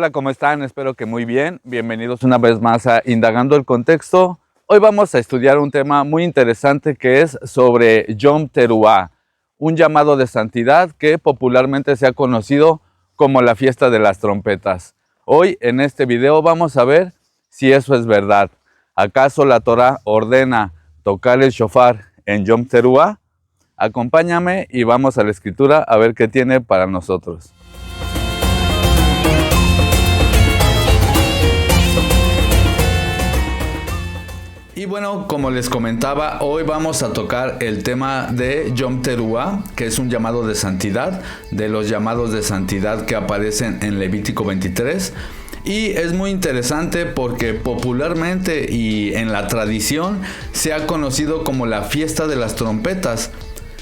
Hola, ¿cómo están? Espero que muy bien. Bienvenidos una vez más a Indagando el Contexto. Hoy vamos a estudiar un tema muy interesante que es sobre Yom Teruah, un llamado de santidad que popularmente se ha conocido como la fiesta de las trompetas. Hoy en este video vamos a ver si eso es verdad. ¿Acaso la Torá ordena tocar el shofar en Yom Teruah? Acompáñame y vamos a la escritura a ver qué tiene para nosotros. Y bueno, como les comentaba, hoy vamos a tocar el tema de Yom Teruah, que es un llamado de santidad, de los llamados de santidad que aparecen en Levítico 23. Y es muy interesante porque popularmente y en la tradición se ha conocido como la fiesta de las trompetas.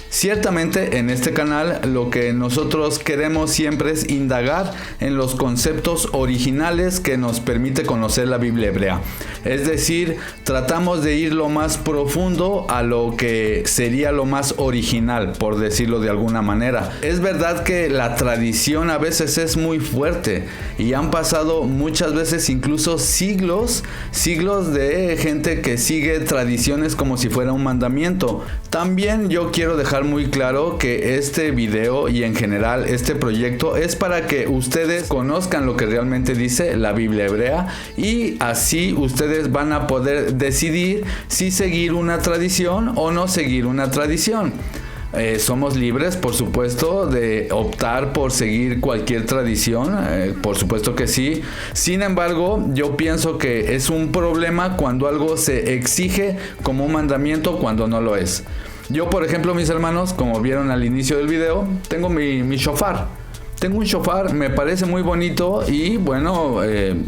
Ciertamente en este canal lo que nosotros queremos siempre es indagar en los conceptos originales que nos permite conocer la Biblia hebrea. Es decir, tratamos de ir lo más profundo a lo que sería lo más original, por decirlo de alguna manera. Es verdad que la tradición a veces es muy fuerte y han pasado muchas veces incluso siglos de gente que sigue tradiciones como si fuera un mandamiento. También yo quiero dejar muy claro que este video y en general este proyecto es para que ustedes conozcan lo que realmente dice la Biblia hebrea y así ustedes van a poder decidir si seguir una tradición o no seguir una tradición. Somos libres, por supuesto, de optar por seguir cualquier tradición, por supuesto que sí. Sin embargo, yo pienso que es un problema cuando algo se exige como un mandamiento cuando no lo es. Yo, por ejemplo, mis hermanos, como vieron al inicio del video, tengo mi shofar. Tengo un shofar, me parece muy bonito y bueno,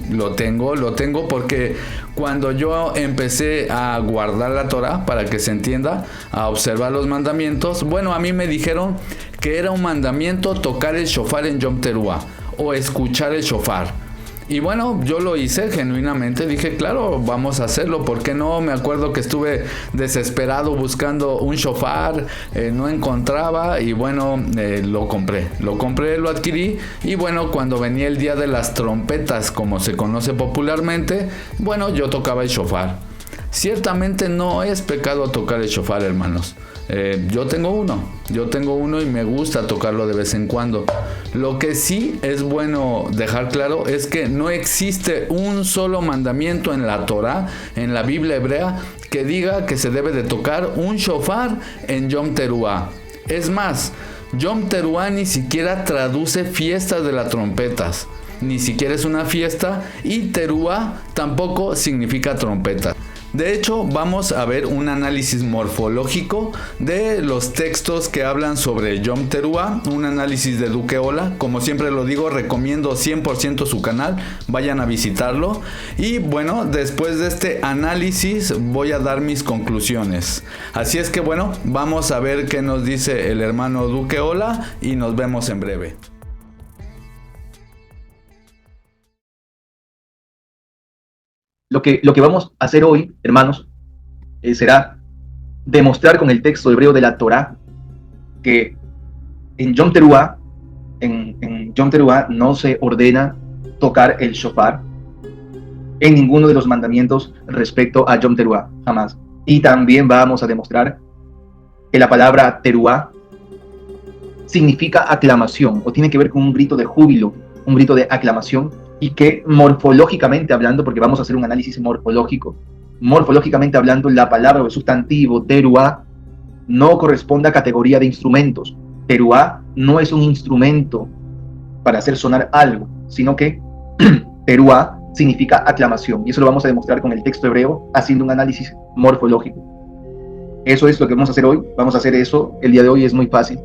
lo tengo porque cuando yo empecé a guardar la Torah, para que se entienda, a observar los mandamientos, bueno, a mí me dijeron que era un mandamiento tocar el shofar en Yom Teruah o escuchar el shofar. Y bueno, yo lo hice genuinamente, dije, claro, vamos a hacerlo, ¿por qué no? Me acuerdo que estuve desesperado buscando un shofar, no encontraba y bueno, lo compré, lo adquirí y bueno, cuando venía el día de las trompetas, como se conoce popularmente, bueno, yo tocaba el shofar. Ciertamente no es pecado tocar el shofar, hermanos. Yo tengo uno y me gusta tocarlo de vez en cuando. Lo que sí es bueno dejar claro es que no existe un solo mandamiento en la Torah, en la Biblia hebrea, que diga que se debe de tocar un shofar en Yom Teruah. Es más, Yom Teruah ni siquiera traduce fiestas de las trompetas, ni siquiera es una fiesta y Teruah tampoco significa trompeta. De hecho, vamos a ver un análisis morfológico de los textos que hablan sobre Yom Teruah, un análisis de Duque Olah. Como siempre lo digo, recomiendo 100% su canal, vayan a visitarlo. Y bueno, después de este análisis voy a dar mis conclusiones. Así es que bueno, vamos a ver qué nos dice el hermano Duque Olah y nos vemos en breve. Lo que vamos a hacer hoy, hermanos, será demostrar con el texto hebreo de la Torá que en Yom Teruah, en Yom Teruah no se ordena tocar el shofar en ninguno de los mandamientos respecto a Yom Teruah, jamás. Y también vamos a demostrar que la palabra Teruah significa aclamación o tiene que ver con un grito de júbilo, un grito de aclamación, y que morfológicamente hablando, porque vamos a hacer un análisis morfológicamente hablando, la palabra o el sustantivo Teruah no corresponde a categoría de instrumentos. Teruah no es un instrumento para hacer sonar algo, sino que Teruah significa aclamación, y eso lo vamos a demostrar con el texto hebreo haciendo un análisis morfológico. Eso es lo que vamos a hacer hoy. Vamos a hacer eso el día de hoy, es muy fácil,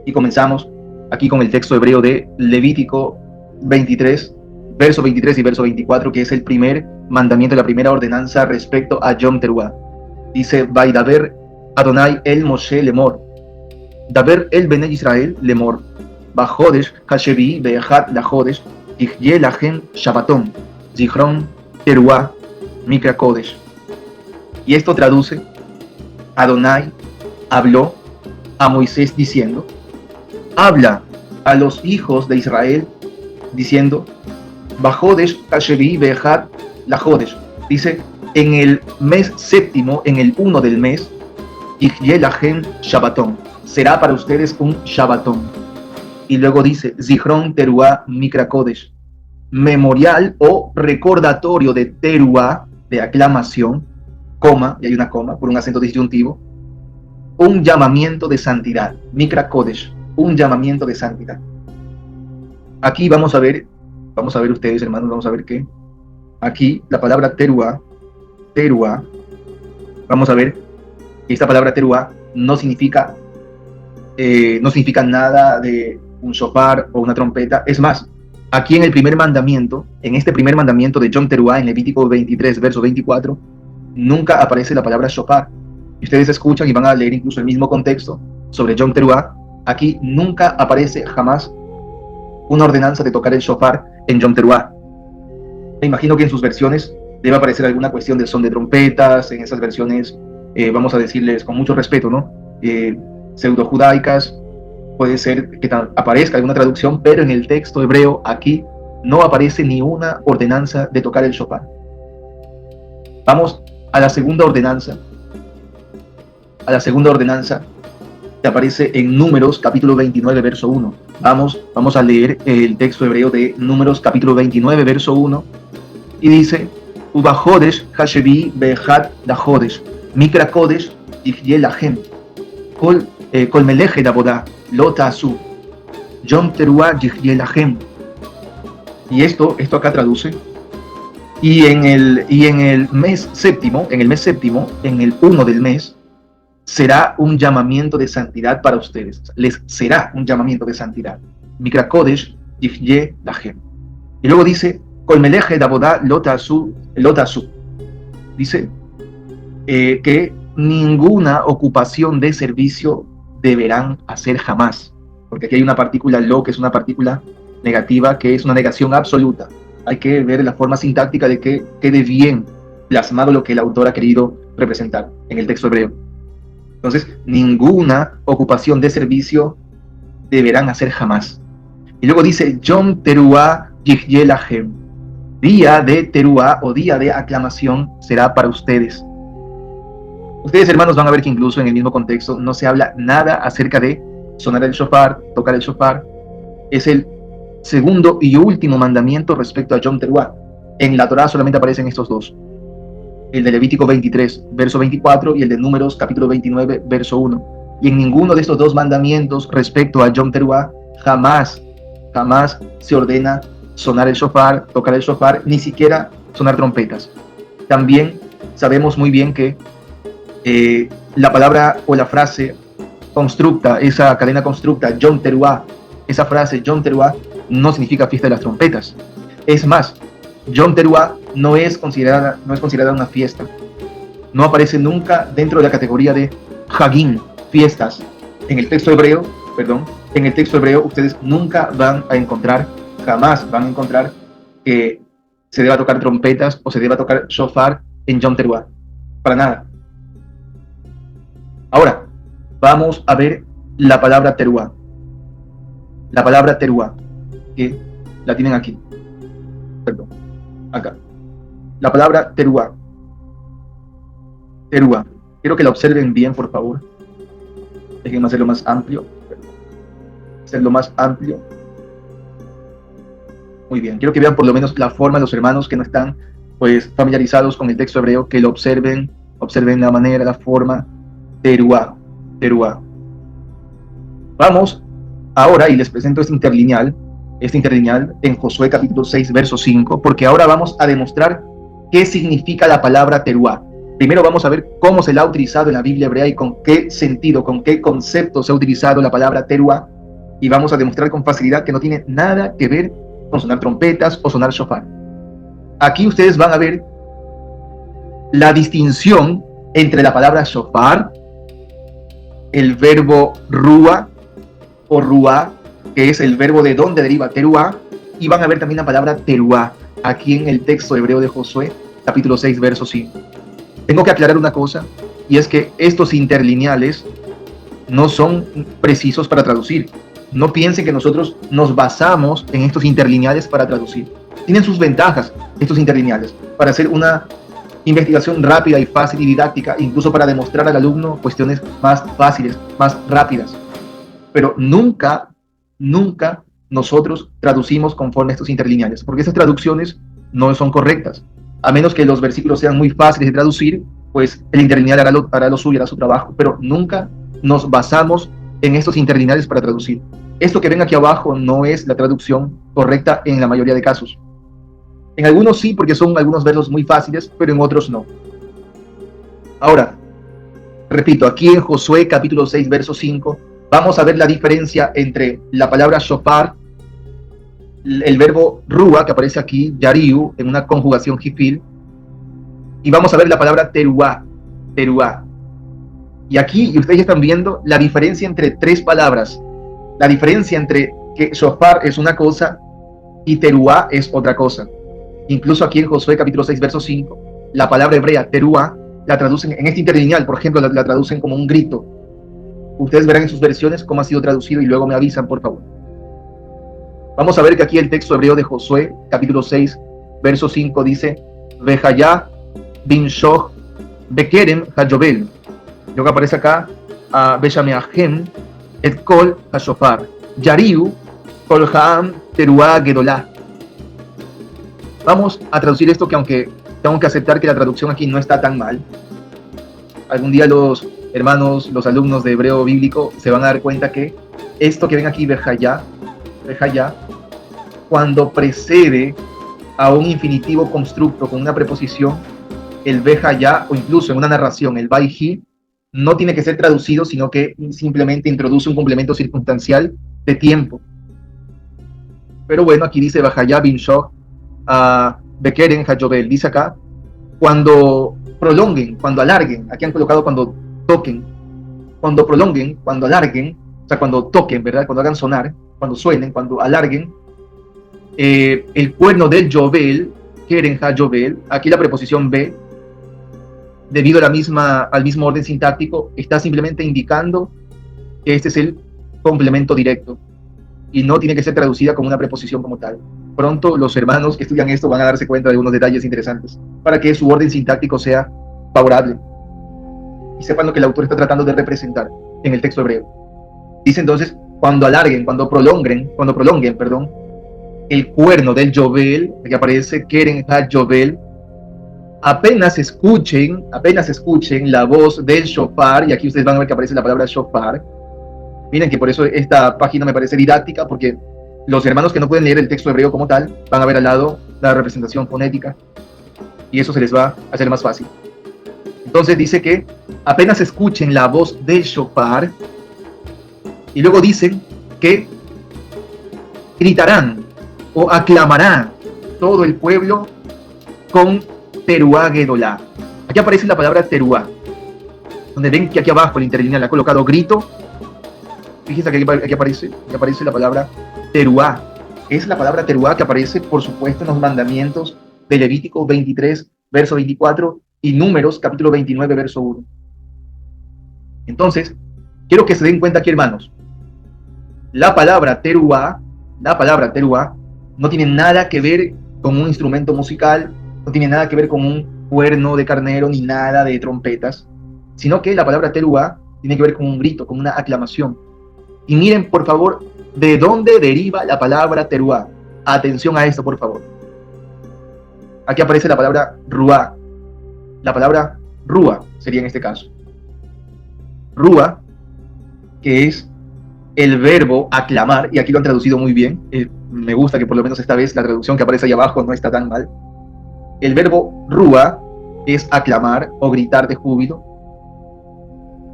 y comenzamos aquí con el texto hebreo de Levítico 23, verso 23 y verso 24, que es el primer mandamiento, la primera ordenanza respecto a Yom Teruah. Dice, Vaidaber Adonai el Moshe lemor, Daber el Bene Israel lemor, Bajodesh Hashevi Be'echat Lajodesh, Tichye Lachem Shabbaton, Zichron Teruah Mikra Kodesh. Y esto traduce, Adonai habló a Moisés diciendo, habla a los hijos de Israel diciendo, Bajodesh Hashevi Behat la Jodesh. Dice, en el mes séptimo, en el 1 del mes, Yihyeh Lachem Shabbatón. Será para ustedes un Shabbatón. Y luego dice, Zichron Teruah Mikra Kodesh. Memorial o recordatorio de Teruah, de aclamación, coma, y hay una coma por un acento disyuntivo, un llamamiento de santidad, Mikra Kodesh, un llamamiento de santidad. Aquí vamos a ver ustedes, hermanos, vamos a ver que aquí la palabra Teruah, vamos a ver que esta palabra Teruah no significa nada de un shofar o una trompeta. Es más, aquí en el primer mandamiento, en este primer mandamiento de Yom Teruah, en Levítico 23, verso 24, nunca aparece la palabra shofar. Y ustedes escuchan y van a leer incluso el mismo contexto sobre Yom Teruah. Aquí nunca aparece jamás una ordenanza de tocar el shofar en Yom Teruah. Me imagino que en sus versiones debe aparecer alguna cuestión del son de trompetas, en esas versiones, vamos a decirles con mucho respeto, ¿no? Pseudo-judaicas, puede ser que aparezca alguna traducción, pero en el texto hebreo aquí no aparece ni una ordenanza de tocar el shofar. Vamos a la segunda ordenanza. A la segunda ordenanza que aparece en Números capítulo 29, verso 1. Vamos a leer el texto hebreo de Números capítulo 29, verso 1, y dice, Uba Jodesh Hashevi Behat la Jodesh, Mikra Kodesh Yihyeh Lachem, Kol Meleje Dabodah, Lo Ta'asu, Yom Teruah Yihyeh Lachem. Y esto acá traduce, y en el mes séptimo, en el 1 del mes, será un llamamiento de santidad para ustedes. Les será un llamamiento de santidad. Mikra Kodesh Yihyeh Lachem. Y luego dice, Kol Meleje Dabodah Lo Ta'asu. Dice que ninguna ocupación de servicio deberán hacer jamás. Porque aquí hay una partícula lo, que es una partícula negativa, que es una negación absoluta. Hay que ver la forma sintáctica de que quede bien plasmado lo que el autor ha querido representar en el texto hebreo. Entonces, ninguna ocupación de servicio deberán hacer jamás. Y luego dice, Yom Teruah Yihyeh Lachem. Día de Teruah o día de aclamación será para ustedes. Ustedes, hermanos, van a ver que incluso en el mismo contexto no se habla nada acerca de sonar el shofar, tocar el shofar. Es el segundo y último mandamiento respecto a Yom Teruah. En la Torá solamente aparecen estos dos. El de Levítico 23, verso 24, y el de Números, capítulo 29, verso 1. Y en ninguno de estos dos mandamientos respecto a Yom Teruah jamás se ordena sonar el shofar, tocar el shofar, ni siquiera sonar trompetas. También sabemos muy bien que la palabra o la frase constructa, esa cadena constructa, Yom Teruah, esa frase Yom Teruah no significa fiesta de las trompetas. Es más, Yom Teruah no es considerada una fiesta. No aparece nunca dentro de la categoría de Hagim, fiestas. En el texto hebreo, ustedes nunca van a encontrar, jamás van a encontrar que se deba tocar trompetas o se deba tocar shofar en Yom Teruah. Para nada. Ahora, vamos a ver la palabra Teruah. La palabra Teruah, que la tienen aquí. Perdón. Acá. La palabra Teruah. Teruah. Quiero que la observen bien, por favor. Déjenme hacerlo más amplio. Hacerlo más amplio. Muy bien. Quiero que vean por lo menos la forma de los hermanos que no están pues familiarizados con el texto hebreo, que lo observen la manera, la forma. Teruah. Teruah. Vamos ahora y les presento este interlineal en Josué capítulo 6, verso 5, porque ahora vamos a demostrar qué significa la palabra Teruah. Primero vamos a ver cómo se la ha utilizado en la Biblia hebrea y con qué sentido, con qué concepto se ha utilizado la palabra Teruah, y vamos a demostrar con facilidad que no tiene nada que ver con sonar trompetas o sonar shofar. Aquí ustedes van a ver la distinción entre la palabra shofar, el verbo ruah o ruah, que es el verbo de donde deriva Teruah, y van a ver también la palabra Teruah aquí en el texto hebreo de Josué, capítulo 6, verso 5. Tengo que aclarar una cosa, y es que estos interlineales no son precisos para traducir. No piensen que nosotros nos basamos en estos interlineales para traducir. Tienen sus ventajas estos interlineales para hacer una investigación rápida y fácil y didáctica, incluso para demostrar al alumno cuestiones más fáciles, más rápidas. Pero nunca nosotros traducimos conforme a estos interlineales, porque esas traducciones no son correctas. A menos que los versículos sean muy fáciles de traducir, pues el interlineal hará lo suyo, hará su trabajo, pero nunca nos basamos en estos interlineales para traducir. Esto que ven aquí abajo no es la traducción correcta en la mayoría de casos. En algunos sí, porque son algunos versos muy fáciles, pero en otros no. Ahora, repito, aquí en Josué capítulo 6, verso 5, vamos a ver la diferencia entre la palabra shofar, el verbo rúa, que aparece aquí, yariu, en una conjugación jifil, y vamos a ver la palabra teruá. Y aquí, y ustedes están viendo la diferencia entre tres palabras, la diferencia entre que shofar es una cosa y teruá es otra cosa. Incluso aquí en Josué capítulo 6, verso 5, la palabra hebrea teruá la traducen en este interlineal, por ejemplo, la traducen como un grito. Ustedes verán en sus versiones cómo ha sido traducido y luego me avisan, por favor. Vamos a ver que aquí el texto hebreo de Josué capítulo 6, verso 5 dice: Vejayá bin shoch bekerem hayobel. Luego aparece acá Beshameahem et kol hashofar yariu kol haam teruá gedolá. Vamos a traducir esto, que aunque tengo que aceptar que la traducción aquí no está tan mal, algún día los hermanos, los alumnos de hebreo bíblico se van a dar cuenta que esto que ven aquí, Vejayá, cuando precede a un infinitivo constructo con una preposición, el Vejayá, o incluso en una narración, el Vayhi, no tiene que ser traducido, sino que simplemente introduce un complemento circunstancial de tiempo. Pero bueno, aquí dice Vejayá bin shoch Bekeren Hayobel, dice acá, cuando prolonguen, cuando alarguen, aquí han colocado cuando toquen, cuando prolonguen, cuando alarguen, o sea, cuando toquen, ¿verdad? Cuando hagan sonar, cuando suenen, cuando alarguen, el cuerno del Yobel, Keren Hayobel, aquí la preposición be, debido a al mismo orden sintáctico, está simplemente indicando que este es el complemento directo y no tiene que ser traducida como una preposición como tal. Pronto los hermanos que estudian esto van a darse cuenta de algunos detalles interesantes para que su orden sintáctico sea favorable y sepan lo que el autor está tratando de representar en el texto hebreo. Dice entonces, cuando alarguen, cuando prolonguen, el cuerno del Yobel, que aparece Keren HaYobel, apenas escuchen la voz del shofar, y aquí ustedes van a ver que aparece la palabra shofar. Miren que por eso esta página me parece didáctica, porque los hermanos que no pueden leer el texto hebreo como tal, van a ver al lado la representación fonética, y eso se les va a hacer más fácil. Entonces dice que apenas escuchen la voz del shofar, y luego dicen que gritarán o aclamará todo el pueblo con teruá gedolá. Aquí aparece la palabra teruá, donde ven que aquí abajo el interlineal ha colocado grito. Fíjense que aquí aparece la palabra teruá. Es la palabra teruá que aparece, por supuesto, en los mandamientos de Levítico 23, verso 24, y Números, capítulo 29, verso 1. Entonces, quiero que se den cuenta aquí, hermanos, la palabra teruá no tiene nada que ver con un instrumento musical, no tiene nada que ver con un cuerno de carnero, ni nada de trompetas, sino que la palabra teruá tiene que ver con un grito, con una aclamación. Y miren, por favor, de dónde deriva la palabra teruá. Atención a esto, por favor. Aquí aparece la palabra ruá. La palabra rúa sería en este caso. Rúa, que es el verbo aclamar, y aquí lo han traducido muy bien. Me gusta que por lo menos esta vez la traducción que aparece ahí abajo no está tan mal. El verbo rúa es aclamar o gritar de júbilo.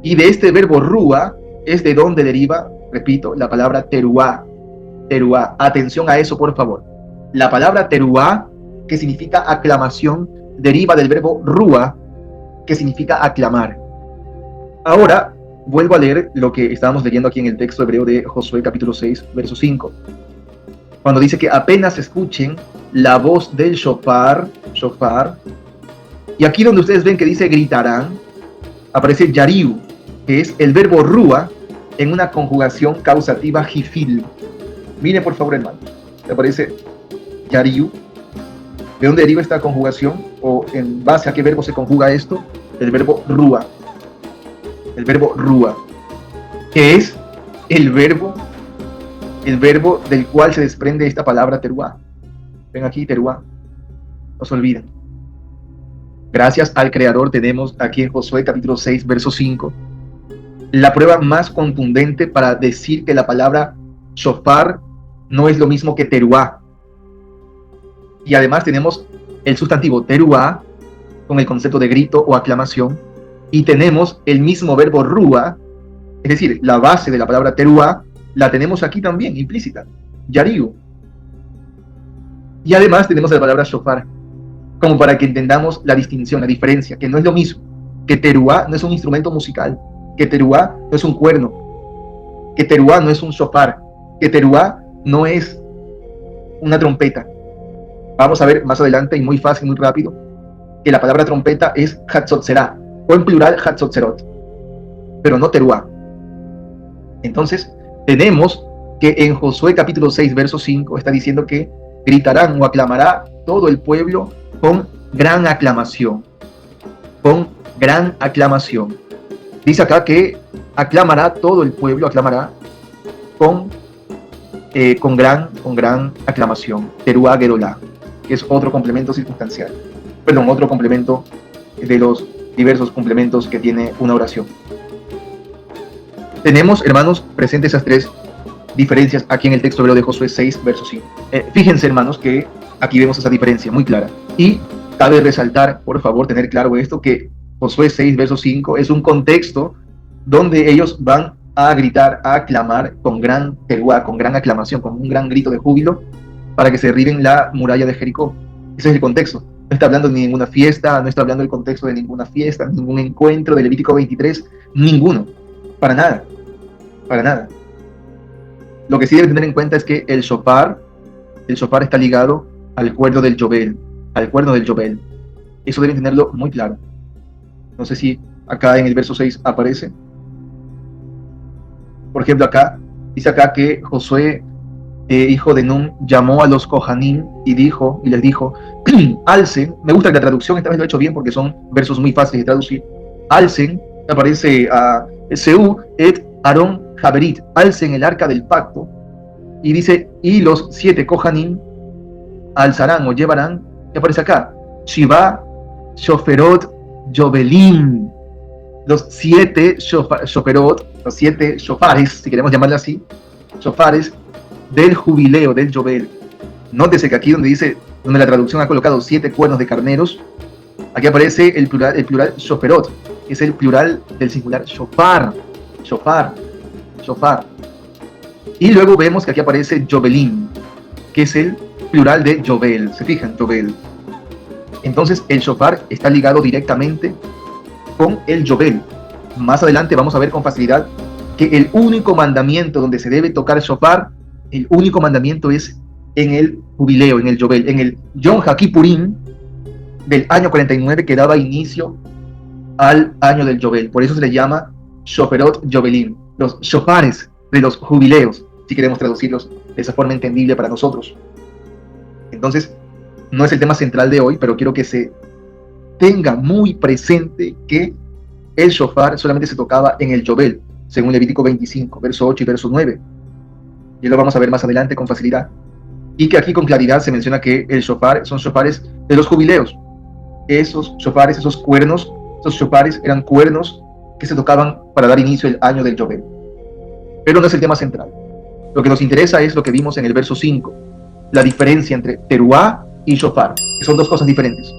Y de este verbo rúa es de donde deriva, repito, la palabra teruá. Teruá. Atención a eso, por favor. La palabra teruá, que significa aclamación, deriva del verbo rúa, que significa aclamar. Ahora, vuelvo a leer lo que estábamos leyendo aquí en el texto hebreo de Josué capítulo 6, verso 5. Cuando dice que apenas escuchen la voz del shofar, y aquí donde ustedes ven que dice gritarán, aparece yariu, que es el verbo rúa en una conjugación causativa jifil. Miren por favor, hermanos, aparece yariu, ¿De dónde deriva esta conjugación? ¿O en base a qué verbo se conjuga esto? El verbo rúa. El verbo rúa, que es el verbo del cual se desprende esta palabra teruá. Ven aquí, teruá. No se olviden. Gracias al Creador tenemos aquí en Josué capítulo 6, verso 5, la prueba más contundente para decir que la palabra shofar no es lo mismo que teruá. Y además tenemos el sustantivo teruá con el concepto de grito o aclamación, y tenemos el mismo verbo rúa, es decir, la base de la palabra teruá la tenemos aquí también implícita, yariu. Y además tenemos la palabra shofar, como para que entendamos la distinción, la diferencia, que no es lo mismo, que teruá no es un instrumento musical, que teruá no es un cuerno, que teruá no es un shofar, que teruá no es una trompeta. Vamos a ver más adelante, y muy fácil, muy rápido, que la palabra trompeta es hatzotzerá, o en plural hatzotzerot, pero no teruá. Entonces, tenemos que en Josué capítulo 6, verso 5, está diciendo que gritarán o aclamará todo el pueblo con gran aclamación. Con gran aclamación. Dice acá que aclamará todo el pueblo, aclamará con gran aclamación. Teruá gerolá, que es otro complemento circunstancial. Perdón, otro complemento de los diversos complementos que tiene una oración. Tenemos, hermanos, presentes esas tres diferencias aquí en el texto hebreo de Josué 6, verso 5. Fíjense, hermanos, que aquí vemos esa diferencia muy clara. Y cabe resaltar, por favor, tener claro esto, que Josué 6, verso 5 es un contexto donde ellos van a gritar, a aclamar con gran teruá, con gran aclamación, con un gran grito de júbilo, para que se derriben la muralla de Jericó. Ese es el contexto. No está hablando de ninguna fiesta, no está hablando del contexto de ninguna fiesta, ningún encuentro de Levítico 23, ninguno. Para nada. Para nada. Lo que sí deben tener en cuenta es que el shofar está ligado al cuerno del Yobel, al cuerno del Yobel. Eso deben tenerlo muy claro. No sé si acá en el verso 6 aparece. Por ejemplo, acá, dice acá que Josué, hijo de Nun, llamó a los Kohanim y les dijo, alcen, me gusta que la traducción esta vez lo he hecho bien porque son versos muy fáciles de traducir. Alcen, aparece a Seú et Aarón Jaberit, alcen el arca del pacto, y dice, y los 7 Kohanim alzarán o llevarán, ¿qué aparece acá? Shiva, Shoferot, Jobelim, los 7 Shoferot, los 7 shofares, si queremos llamarle así, shofares del jubileo, del Yobel. Nótese que aquí donde la traducción ha colocado 7 cuernos de carneros, aquí aparece el plural shoferot, que es el plural del singular shofar. Y luego vemos que aquí aparece Jobelim, que es el plural de Yobel. ¿Se fijan? Yobel. Entonces el shofar está ligado directamente con el Yobel. Más adelante vamos a ver con facilidad que el único mandamiento donde se debe tocar el shofar, el único mandamiento es en el jubileo, en el Yobel, en el Yom HaKippurim del año 49 que daba inicio al año del Yobel. Por eso se le llama Shoferot Jobelim, los shofares de los jubileos, si queremos traducirlos de esa forma entendible para nosotros. Entonces, no es el tema central de hoy, pero quiero que se tenga muy presente que el shofar solamente se tocaba en el Yobel, según Levítico 25, verso 8 y verso 9. Y lo vamos a ver más adelante con facilidad. Y que aquí con claridad se menciona que el shofar son shofares de los jubileos. Esos shofares, esos cuernos, esos shofares eran cuernos que se tocaban para dar inicio al año del Yobel. Pero no es el tema central. Lo que nos interesa es lo que vimos en el verso 5, la diferencia entre teruá y shofar, que son dos cosas diferentes.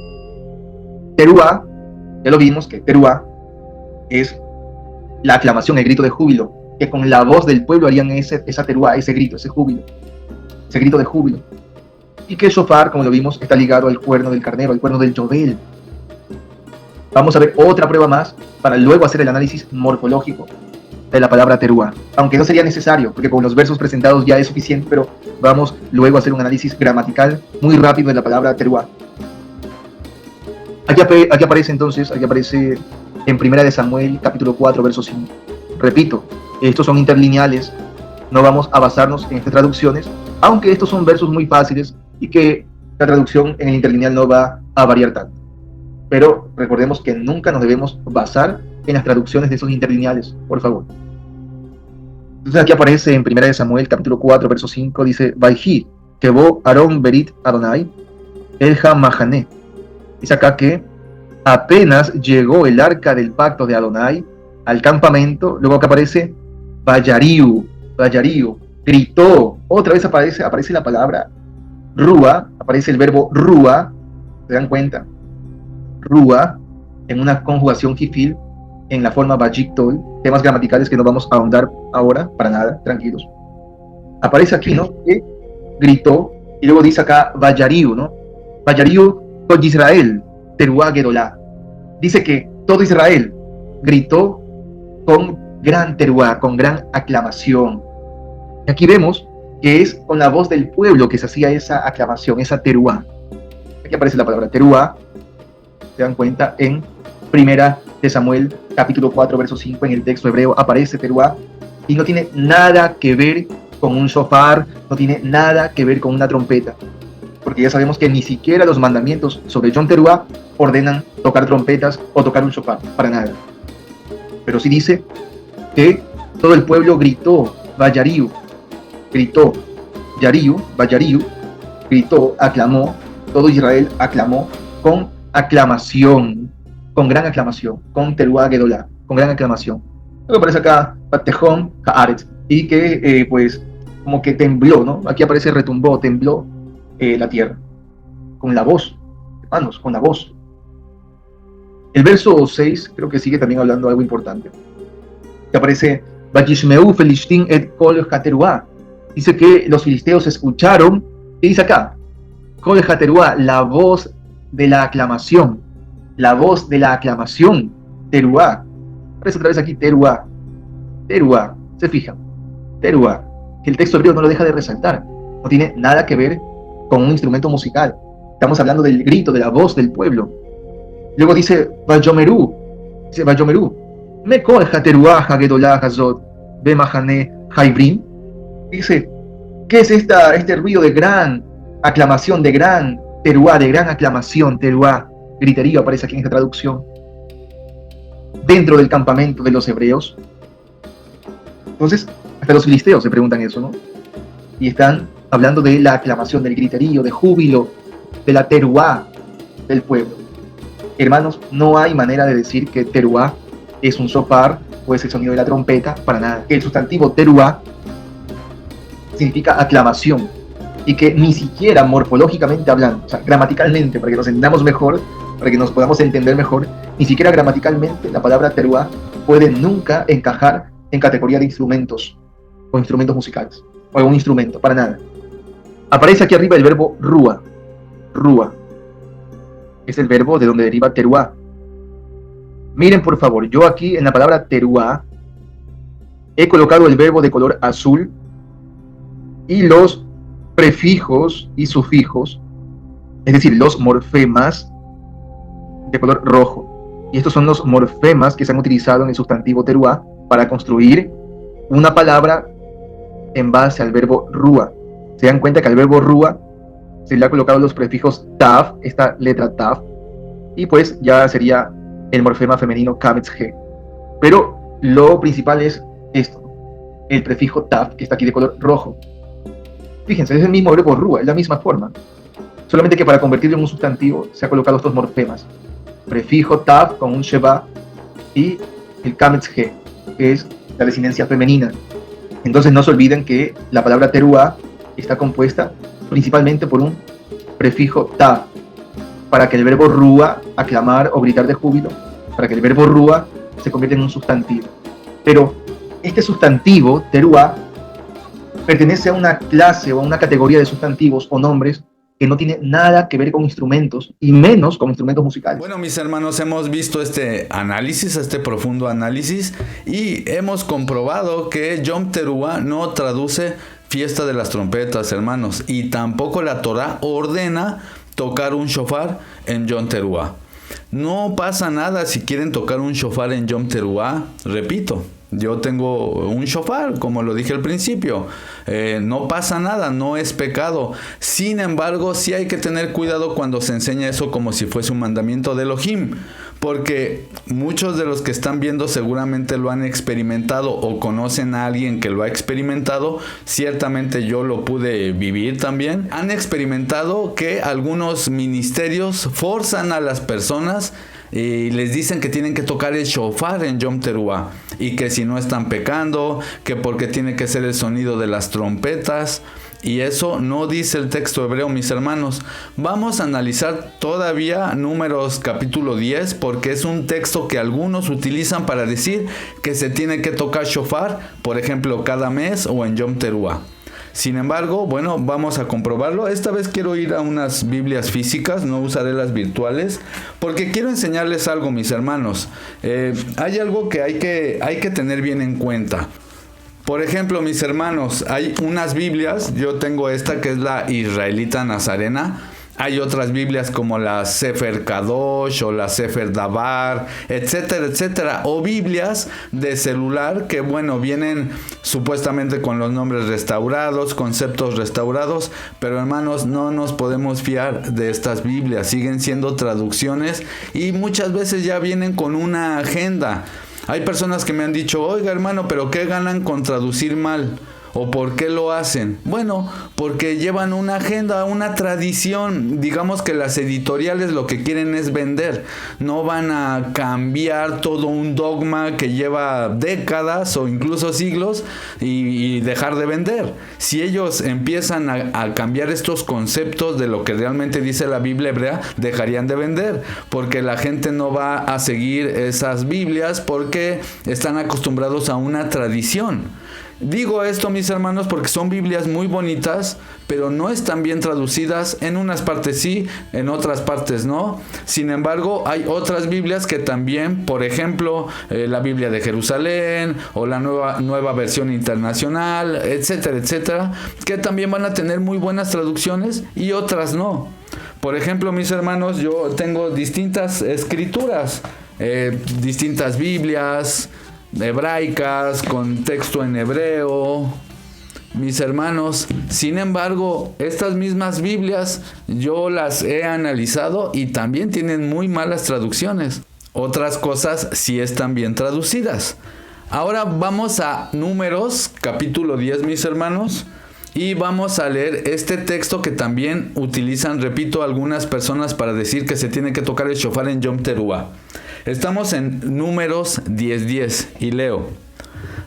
Teruá, ya lo vimos que teruá es la aclamación, el grito de júbilo, que con la voz del pueblo harían esa teruá, ese grito, ese júbilo, ese grito de júbilo. Y que el shofar, como lo vimos, está ligado al cuerno del carnero, al cuerno del Yobel. Vamos a ver otra prueba más para luego hacer el análisis morfológico de la palabra teruá, aunque no sería necesario, porque con los versos presentados ya es suficiente, pero vamos luego a hacer un análisis gramatical muy rápido de la palabra teruá. Aquí aparece entonces, en 1 Samuel, capítulo 4, verso 5. Repito, estos son interlineales, no vamos a basarnos en estas traducciones, aunque estos son versos muy fáciles y que la traducción en el interlineal no va a variar tanto. Pero recordemos que nunca nos debemos basar en las traducciones de esos interlineales, por favor. Entonces aquí aparece en 1 Samuel, capítulo 4, verso 5, dice, Vaihi, Kebo Aarón Berit Adonai, Elja Mahané. Dice acá que apenas llegó el arca del pacto de Adonai al campamento, luego que aparece Vayariu, gritó, otra vez aparece la palabra Rúa, aparece el verbo Rúa, ¿se dan cuenta? Rúa, en una conjugación Hifil, en la forma Bajiktol, temas gramaticales que no vamos a ahondar ahora, para nada, tranquilos. Aparece aquí, ¿no? Que gritó, y luego dice acá Vayariu, ¿no? Vayariu Kol Israel, Teruá Gedolá. Dice que todo Israel gritó con gran teruá, con gran aclamación. Y aquí vemos que es con la voz del pueblo que se hacía esa aclamación, esa teruá. Aquí aparece la palabra teruá, se dan cuenta, en 1 Samuel, capítulo 4, verso 5, en el texto hebreo aparece teruá, y no tiene nada que ver con un shofar, no tiene nada que ver con una trompeta, porque ya sabemos que ni siquiera los mandamientos sobre Yom Teruá ordenan tocar trompetas o tocar un shofar, para nada. Pero sí dice que todo el pueblo gritó, Vayariu, gritó, Vayariu, gritó, aclamó, todo Israel aclamó con aclamación, con gran aclamación, con Teruá Gedolá, con gran aclamación. Luego aparece acá, Patejón, Haaretz, y que pues como que tembló, ¿no? Aquí aparece retumbó, tembló la tierra, con la voz, hermanos, con la voz. El verso 6 creo que sigue también hablando algo importante. Que aparece, Vayishmeu Felishtim et Kol Hateruá. Dice que los filisteos escucharon, ¿qué dice acá? Kol Hateruá, la voz de la aclamación, la voz de la aclamación, Teruá. Aparece otra vez aquí, Teruá, Teruá, se fijan, Teruá, que el texto hebreo no lo deja de resaltar, no tiene nada que ver con un instrumento musical. Estamos hablando del grito, de la voz del pueblo. Luego dice Vayomerú, me kol hateruá hagedolá hazot bemahane haibrim. Dice, ¿qué es este ruido de gran aclamación, de gran teruá, de gran aclamación, teruá, griterío, aparece aquí en esta traducción, dentro del campamento de los hebreos? Entonces, hasta los filisteos se preguntan eso, ¿no? Y están hablando de la aclamación, del griterío, de júbilo, de la teruá del pueblo. Hermanos, no hay manera de decir que teruá es un shofar o es el sonido de la trompeta, para nada. El sustantivo teruá significa aclamación, y que ni siquiera morfológicamente hablando, o sea, gramaticalmente, para que nos entendamos mejor, para que nos podamos entender mejor, ni siquiera gramaticalmente la palabra teruá puede nunca encajar en categoría de instrumentos o instrumentos musicales, o algún instrumento, para nada. Aparece aquí arriba el verbo rúa, rúa. Es el verbo de donde deriva teruá. Miren por favor, yo aquí en la palabra teruá he colocado el verbo de color azul y los prefijos y sufijos, es decir, los morfemas de color rojo. Y estos son los morfemas que se han utilizado en el sustantivo teruá para construir una palabra en base al verbo rúa. Se dan cuenta que al verbo rúa se le ha colocado los prefijos tav, esta letra tav, y pues ya sería el morfema femenino kametz he. Pero lo principal es esto, el prefijo tav, que está aquí de color rojo. Fíjense, es el mismo verbo rúa, es la misma forma, solamente que para convertirlo en un sustantivo se ha colocado estos morfemas, prefijo tav con un sheba y el kametz he, que es la desinencia femenina. Entonces no se olviden que la palabra teruá está compuesta principalmente por un prefijo tav, para que el verbo rúa, aclamar o gritar de júbilo, para que el verbo rúa se convierta en un sustantivo. Pero este sustantivo, teruá, pertenece a una clase o a una categoría de sustantivos o nombres que no tiene nada que ver con instrumentos, y menos con instrumentos musicales. Bueno, mis hermanos, hemos visto este análisis, este profundo análisis, y hemos comprobado que Yom Teruá no traduce fiesta de las trompetas, hermanos, y tampoco la Torá ordena tocar un shofar en Yom Teruá. No pasa nada si quieren tocar un shofar en Yom Teruah. Repito, yo tengo un shofar, como lo dije al principio. No pasa nada, no es pecado. Sin embargo, sí hay que tener cuidado cuando se enseña eso como si fuese un mandamiento de Elohim. Porque muchos de los que están viendo seguramente lo han experimentado o conocen a alguien que lo ha experimentado. Ciertamente yo lo pude vivir también. Han experimentado que algunos ministerios forzan a las personas y les dicen que tienen que tocar el shofar en Yom Teruah y que si no están pecando, que porque tiene que ser el sonido de las trompetas. Y eso no dice el texto hebreo, mis hermanos. Vamos a analizar todavía Números capítulo 10, porque es un texto que algunos utilizan para decir que se tiene que tocar shofar, por ejemplo, cada mes o en Yom Teruah. Sin embargo, bueno, vamos a comprobarlo. Esta vez quiero ir a unas Biblias físicas, no usaré las virtuales, porque quiero enseñarles algo, mis hermanos. Hay algo que hay que tener bien en cuenta. Por ejemplo, mis hermanos, hay unas Biblias, yo tengo esta que es la Israelita Nazarena. Hay otras Biblias como la Sefer Kadosh o la Sefer Dabar, etcétera, etcétera. O Biblias de celular que, bueno, vienen supuestamente con los nombres restaurados, conceptos restaurados. Pero, hermanos, no nos podemos fiar de estas Biblias. Siguen siendo traducciones y muchas veces ya vienen con una agenda. Hay personas que me han dicho, oiga, hermano, ¿pero qué ganan con traducir mal? ¿O por qué lo hacen? Bueno, porque llevan una agenda, una tradición. Digamos que las editoriales lo que quieren es vender. No van a cambiar todo un dogma que lleva décadas o incluso siglos y dejar de vender. Si ellos empiezan a cambiar estos conceptos de lo que realmente dice la Biblia hebrea, dejarían de vender. Porque la gente no va a seguir esas Biblias porque están acostumbrados a una tradición. Digo esto, mis hermanos, porque son Biblias muy bonitas, pero no están bien traducidas. En unas partes sí, en otras partes no. Sin embargo, hay otras Biblias que también, por ejemplo, la Biblia de Jerusalén o la nueva versión internacional, etcétera, etcétera, que también van a tener muy buenas traducciones y otras no. Por ejemplo, mis hermanos, yo tengo distintas escrituras, distintas Biblias hebraicas con texto en hebreo, mis hermanos. Sin embargo, estas mismas Biblias yo las he analizado y también tienen muy malas traducciones. Otras cosas sí están bien traducidas. Ahora vamos a Números capítulo 10, mis hermanos, y vamos a leer este texto que también utilizan, repito, algunas personas para decir que se tiene que tocar el shofar en Yom Teruah. Estamos en Números 10:10 y leo.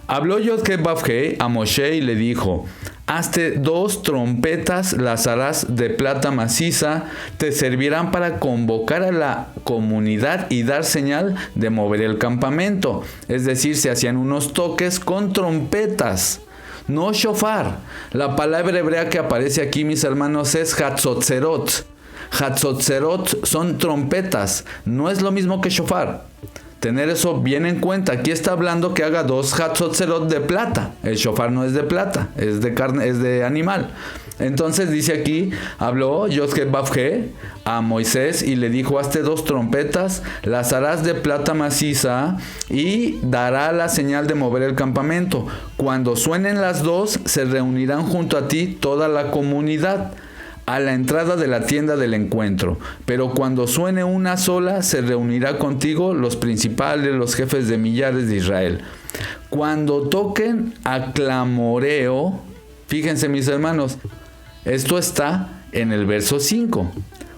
Habló Yod-Heh-Vav-Heh a Moshe y le dijo, hazte 2 trompetas, las harás de plata maciza, te servirán para convocar a la comunidad y dar señal de mover el campamento. Es decir, se hacían unos toques con trompetas, no shofar. La palabra hebrea que aparece aquí, mis hermanos, es Hatzotzerot. Hatzotzerot son trompetas, no es lo mismo que shofar. Tener eso bien en cuenta. Aquí está hablando que haga 2 Hatzotzerot de plata. El shofar no es de plata, es de carne, es de animal. Entonces dice aquí, habló Yod-Heh-Vav-Heh a Moisés y le dijo, hazte 2 trompetas, las harás de plata maciza y dará la señal de mover el campamento. Cuando suenen las 2, se reunirán junto a ti toda la comunidad a la entrada de la tienda del encuentro, pero cuando suene una sola, se reunirá contigo los principales, los jefes de millares de Israel. Cuando toquen a clamoreo, fíjense, mis hermanos, esto está en el verso 5.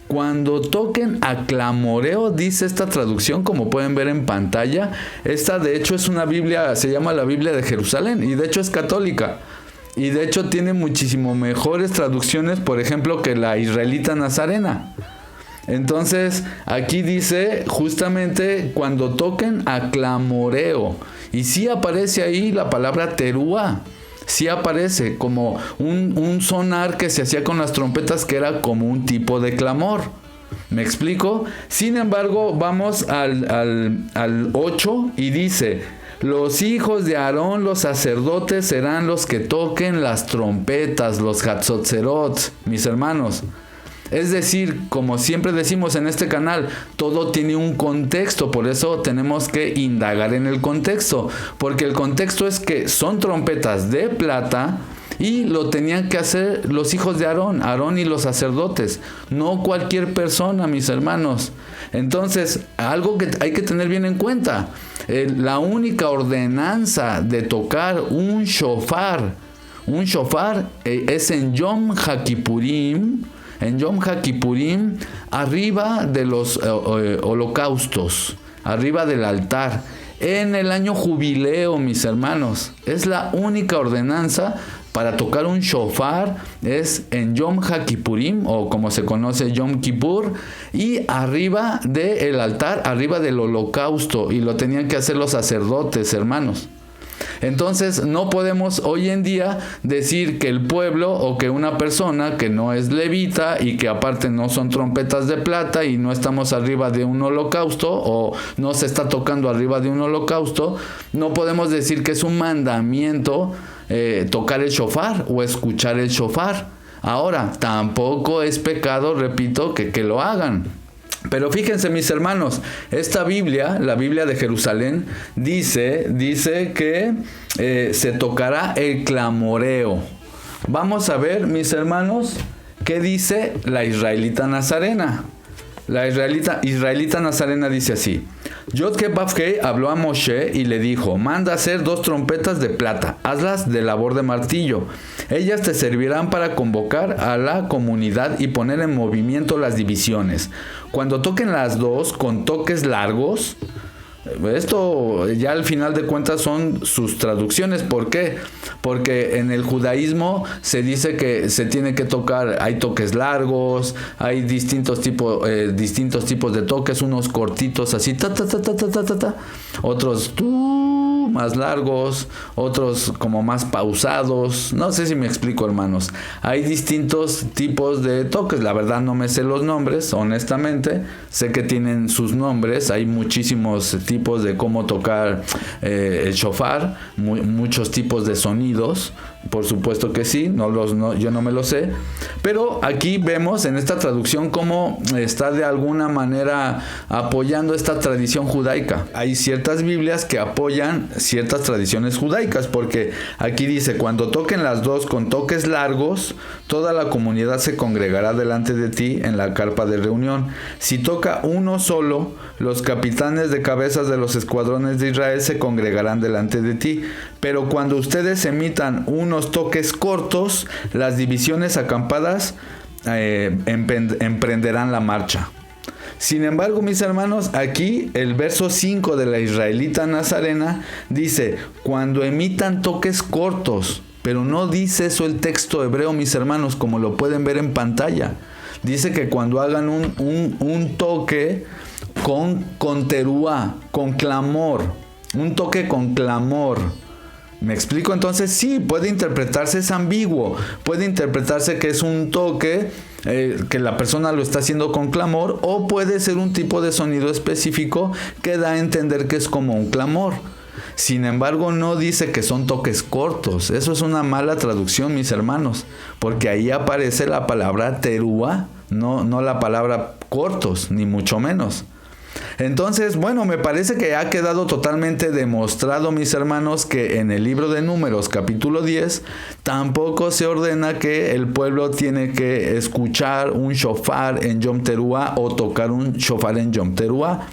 Cuando toquen a clamoreo, dice esta traducción, como pueden ver en pantalla. Esta de hecho es una Biblia, se llama la Biblia de Jerusalén, y de hecho es católica. Y de hecho tiene muchísimo mejores traducciones, por ejemplo, que la Israelita Nazarena. Entonces, aquí dice justamente cuando toquen a clamoreo. Y sí aparece ahí la palabra teruá. Sí aparece como un sonar que se hacía con las trompetas que era como un tipo de clamor. ¿Me explico? Sin embargo, vamos al 8 y dice... Los hijos de Aarón, los sacerdotes, serán los que toquen las trompetas, los Hatzotzerot, mis hermanos. Es decir, como siempre decimos en este canal, todo tiene un contexto, por eso tenemos que indagar en el contexto, porque el contexto es que son trompetas de plata y lo tenían que hacer los hijos de Aarón y los sacerdotes, no cualquier persona, mis hermanos. Entonces, algo que hay que tener bien en cuenta, la única ordenanza de tocar un shofar es en Yom HaKippurim, arriba de los holocaustos, arriba del altar, en el año jubileo, mis hermanos. Es la única ordenanza para tocar un shofar, es en Yom HaKippurim, o como se conoce Yom Kippur, y arriba del altar, arriba del holocausto, y lo tenían que hacer los sacerdotes, hermanos. Entonces no podemos hoy en día decir que el pueblo o que una persona que no es levita y que aparte no son trompetas de plata y no estamos arriba de un holocausto o no se está tocando arriba de un holocausto, no podemos decir que es un mandamiento tocar el shofar o escuchar el shofar. Ahora, tampoco es pecado, repito, que lo hagan. Pero fíjense, mis hermanos, esta Biblia, la Biblia de Jerusalén, dice que se tocará el clamoreo. Vamos a ver, mis hermanos, qué dice la israelita nazarena. La israelita nazarena dice así: Yod-Ke-Vav-Ke habló a Moshe y le dijo: manda hacer 2 trompetas de plata, hazlas de labor de martillo. Ellas te servirán para convocar a la comunidad y poner en movimiento las divisiones. Cuando toquen las 2 con toques largos, esto ya al final de cuentas son sus traducciones. ¿Por qué? Porque en el judaísmo se dice que se tiene que tocar, hay toques largos, hay distintos tipos de toques, unos cortitos así, otros más largos, otros como más pausados. No sé si me explico, hermanos. Hay distintos tipos de toques. La verdad no me sé los nombres, honestamente. Sé que tienen sus nombres. Hay muchísimos tipos de cómo tocar el shofar, muchos tipos de sonidos. Por supuesto que sí, yo no me lo sé. Pero aquí vemos en esta traducción cómo está de alguna manera apoyando esta tradición judaica. Hay ciertas Biblias que apoyan ciertas tradiciones judaicas, porque aquí dice: cuando toquen las 2 con toques largos, toda la comunidad se congregará delante de ti en la carpa de reunión. Si toca uno solo, los capitanes de cabezas de los escuadrones de Israel se congregarán delante de ti. Pero cuando ustedes emitan unos toques cortos, las divisiones acampadas emprenderán la marcha. Sin embargo, mis hermanos, aquí el verso 5 de la israelita nazarena dice: cuando emitan toques cortos. Pero no dice eso el texto hebreo, mis hermanos, como lo pueden ver en pantalla. Dice que cuando hagan un toque con teruá, con clamor, un toque con clamor. ¿Me explico? Entonces sí, puede interpretarse, es ambiguo, puede interpretarse que es un toque que la persona lo está haciendo con clamor, o puede ser un tipo de sonido específico que da a entender que es como un clamor. Sin embargo, no dice que son toques cortos. Eso es una mala traducción, mis hermanos, porque ahí aparece la palabra teruá, no la palabra cortos, ni mucho menos. Entonces, bueno, me parece que ha quedado totalmente demostrado, mis hermanos, que en el libro de Números, capítulo 10, tampoco se ordena que el pueblo tiene que escuchar un shofar en Yom Teruá o tocar un shofar en Yom Teruá.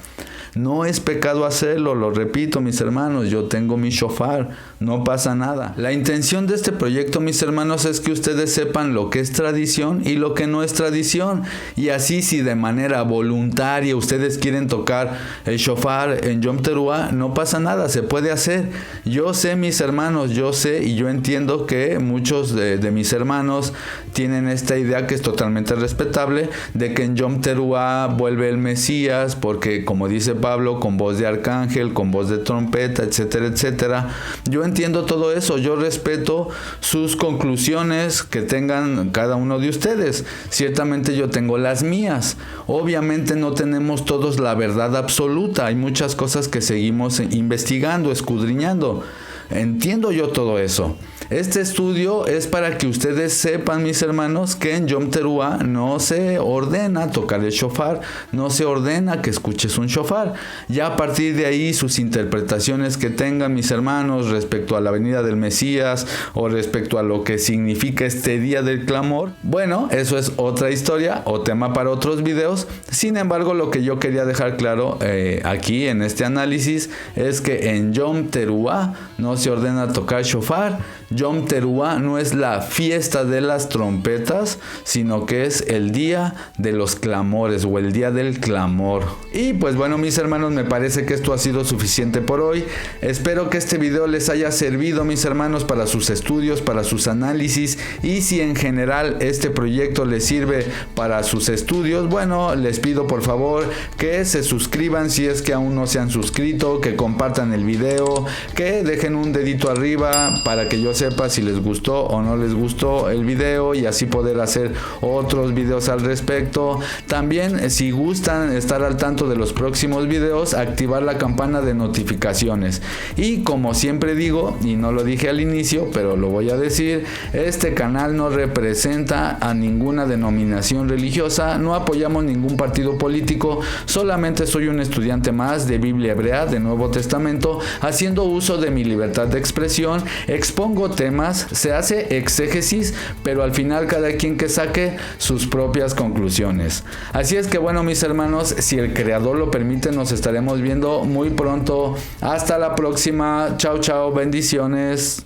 No es pecado hacerlo, lo repito, mis hermanos, yo tengo mi shofar, no pasa nada. La intención de este proyecto, mis hermanos, es que ustedes sepan lo que es tradición y lo que no es tradición. Y así, si de manera voluntaria ustedes quieren tocar el shofar en Yom Teruá, no pasa nada, se puede hacer. Yo sé, mis hermanos, yo sé y yo entiendo que muchos de mis hermanos tienen esta idea, que es totalmente respetable, de que en Yom Teruá vuelve el Mesías, porque como dice Pablo, con voz de arcángel, con voz de trompeta, etcétera, etcétera. Yo entiendo todo eso, yo respeto sus conclusiones que tengan cada uno de ustedes. Ciertamente yo tengo las mías. Obviamente no tenemos todos la verdad absoluta, hay muchas cosas que seguimos investigando, escudriñando. Entiendo yo todo eso. Este estudio es para que ustedes sepan, mis hermanos, que en Yom Teruah no se ordena tocar el shofar, no se ordena que escuches un shofar. Ya a partir de ahí, sus interpretaciones que tengan, mis hermanos, respecto a la venida del Mesías o respecto a lo que significa este día del clamor, bueno, eso es otra historia o tema para otros videos. Sin embargo, lo que yo quería dejar claro aquí en este análisis es que en Yom Teruah no se ordena tocar shofar. Yom Teruah no es la fiesta de las trompetas, sino que es el día de los clamores o el día del clamor. Y pues bueno, mis hermanos, me parece que esto ha sido suficiente por hoy. Espero que este video les haya servido, mis hermanos, para sus estudios, para sus análisis, y si en general este proyecto les sirve para sus estudios, bueno, les pido por favor que se suscriban si es que aún no se han suscrito, que compartan el video, que dejen un dedito arriba para que yo sepa si les gustó o no les gustó el video y así poder hacer otros videos al respecto. También, si gustan estar al tanto de los próximos videos, activar la campana de notificaciones. Y como siempre digo, y no lo dije al inicio, pero lo voy a decir, este canal no representa a ninguna denominación religiosa, no apoyamos ningún partido político, solamente soy un estudiante más de Biblia hebrea, de Nuevo Testamento, haciendo uso de mi libertad de expresión, expongo temas, se hace exégesis, pero al final cada quien que saque sus propias conclusiones. Así es que bueno, mis hermanos, si el Creador lo permite, nos estaremos viendo muy pronto. Hasta la próxima. Chao, chao, bendiciones.